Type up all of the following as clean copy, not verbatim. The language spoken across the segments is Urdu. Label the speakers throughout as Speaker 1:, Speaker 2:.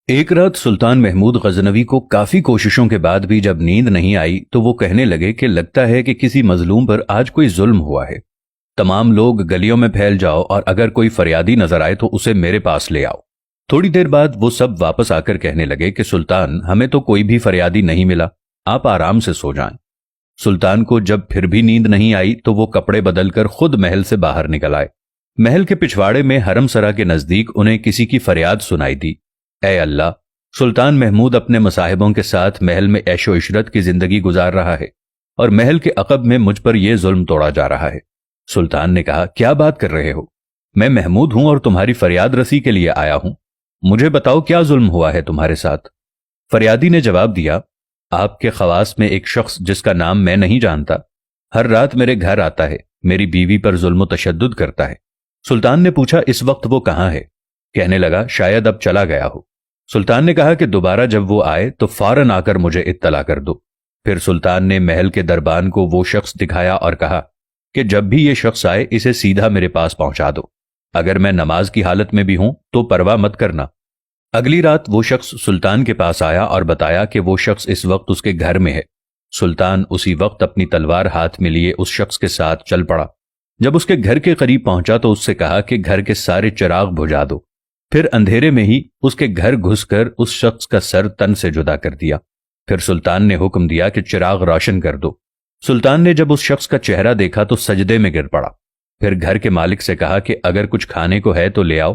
Speaker 1: ایک رات سلطان محمود غزنوی کو کافی کوششوں کے بعد بھی جب نیند نہیں آئی تو وہ کہنے لگے کہ لگتا ہے کہ کسی مظلوم پر آج کوئی ظلم ہوا ہے۔ تمام لوگ گلیوں میں پھیل جاؤ اور اگر کوئی فریادی نظر آئے تو اسے میرے پاس لے آؤ۔ تھوڑی دیر بعد وہ سب واپس آ کر کہنے لگے کہ سلطان، ہمیں تو کوئی بھی فریادی نہیں ملا، آپ آرام سے سو جائیں۔ سلطان کو جب پھر بھی نیند نہیں آئی تو وہ کپڑے بدل کر خود محل سے باہر نکل آئے۔ محل کے پچھواڑے میں حرم سرا کے نزدیک انہیں کسی کی فریاد سنائی دی، اے اللہ، سلطان محمود اپنے مصاحبوں کے ساتھ محل میں عیش و عشرت کی زندگی گزار رہا ہے اور محل کے عقب میں مجھ پر یہ ظلم توڑا جا رہا ہے۔ سلطان نے کہا، کیا بات کر رہے ہو؟ میں محمود ہوں اور تمہاری فریاد رسی کے لیے آیا ہوں، مجھے بتاؤ کیا ظلم ہوا ہے تمہارے ساتھ؟ فریادی نے جواب دیا، آپ کے خواص میں ایک شخص جس کا نام میں نہیں جانتا ہر رات میرے گھر آتا ہے، میری بیوی پر ظلم و تشدد کرتا ہے۔ سلطان نے پوچھا، اس وقت وہ کہاں ہے؟ کہنے لگا، شاید اب چلا گیا ہو۔ سلطان نے کہا کہ دوبارہ جب وہ آئے تو فوراً آ کر مجھے اطلاع کر دو۔ پھر سلطان نے محل کے دربان کو وہ شخص دکھایا اور کہا کہ جب بھی یہ شخص آئے اسے سیدھا میرے پاس پہنچا دو، اگر میں نماز کی حالت میں بھی ہوں تو پرواہ مت کرنا۔ اگلی رات وہ شخص سلطان کے پاس آیا اور بتایا کہ وہ شخص اس وقت اس کے گھر میں ہے۔ سلطان اسی وقت اپنی تلوار ہاتھ میں لیے اس شخص کے ساتھ چل پڑا۔ جب اس کے گھر کے قریب پہنچا تو اس سے کہا کہ گھر کے سارے چراغ بجھا دو۔ پھر اندھیرے میں ہی اس کے گھر گھس کر اس شخص کا سر تن سے جدا کر دیا۔ پھر سلطان نے حکم دیا کہ چراغ روشن کر دو۔ سلطان نے جب اس شخص کا چہرہ دیکھا تو سجدے میں گر پڑا۔ پھر گھر کے مالک سے کہا کہ اگر کچھ کھانے کو ہے تو لے آؤ،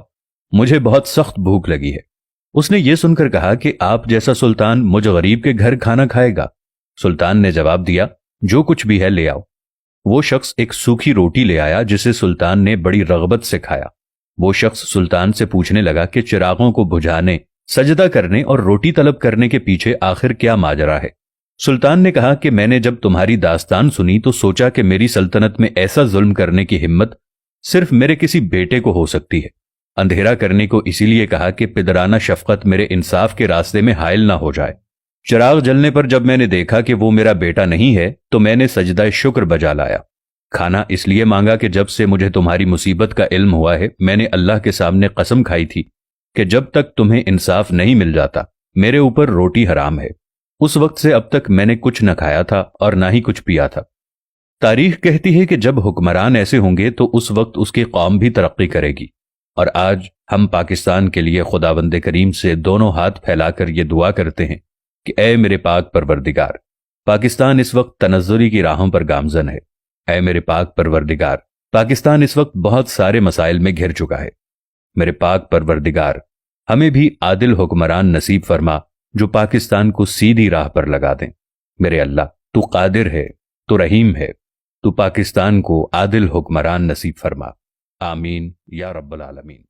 Speaker 1: مجھے بہت سخت بھوک لگی ہے۔ اس نے یہ سن کر کہا کہ آپ جیسا سلطان مجھ غریب کے گھر کھانا کھائے گا؟ سلطان نے جواب دیا، جو کچھ بھی ہے لے آؤ۔ وہ شخص ایک سوکھی روٹی لے آیا جسے سلطان نے بڑی رغبت سے کھایا۔ وہ شخص سلطان سے پوچھنے لگا کہ چراغوں کو بجھانے، سجدہ کرنے اور روٹی طلب کرنے کے پیچھے آخر کیا ماجرا ہے؟ سلطان نے کہا کہ میں نے جب تمہاری داستان سنی تو سوچا کہ میری سلطنت میں ایسا ظلم کرنے کی ہمت صرف میرے کسی بیٹے کو ہو سکتی ہے۔ اندھیرا کرنے کو اسی لیے کہا کہ پدرانہ شفقت میرے انصاف کے راستے میں حائل نہ ہو جائے۔ چراغ جلنے پر جب میں نے دیکھا کہ وہ میرا بیٹا نہیں ہے تو میں نے سجدہ شکر بجا لایا۔ کھانا اس لیے مانگا کہ جب سے مجھے تمہاری مصیبت کا علم ہوا ہے میں نے اللہ کے سامنے قسم کھائی تھی کہ جب تک تمہیں انصاف نہیں مل جاتا میرے اوپر روٹی حرام ہے۔ اس وقت سے اب تک میں نے کچھ نہ کھایا تھا اور نہ ہی کچھ پیا تھا۔ تاریخ کہتی ہے کہ جب حکمران ایسے ہوں گے تو اس وقت اس کی قوم بھی ترقی کرے گی، اور آج ہم پاکستان کے لیے خداوند کریم سے دونوں ہاتھ پھیلا کر یہ دعا کرتے ہیں کہ اے میرے پاک پروردگار، پاکستان اس وقت تنزلی کی راہوں پر گامزن ہے۔ اے میرے پاک پروردگار، پاکستان اس وقت بہت سارے مسائل میں گھر چکا ہے۔ میرے پاک پروردگار، ہمیں بھی عادل حکمران نصیب فرما جو پاکستان کو سیدھی راہ پر لگا دیں۔ میرے اللہ، تو قادر ہے، تو رحیم ہے، تو پاکستان کو عادل حکمران نصیب فرما۔ آمین یا رب العالمین۔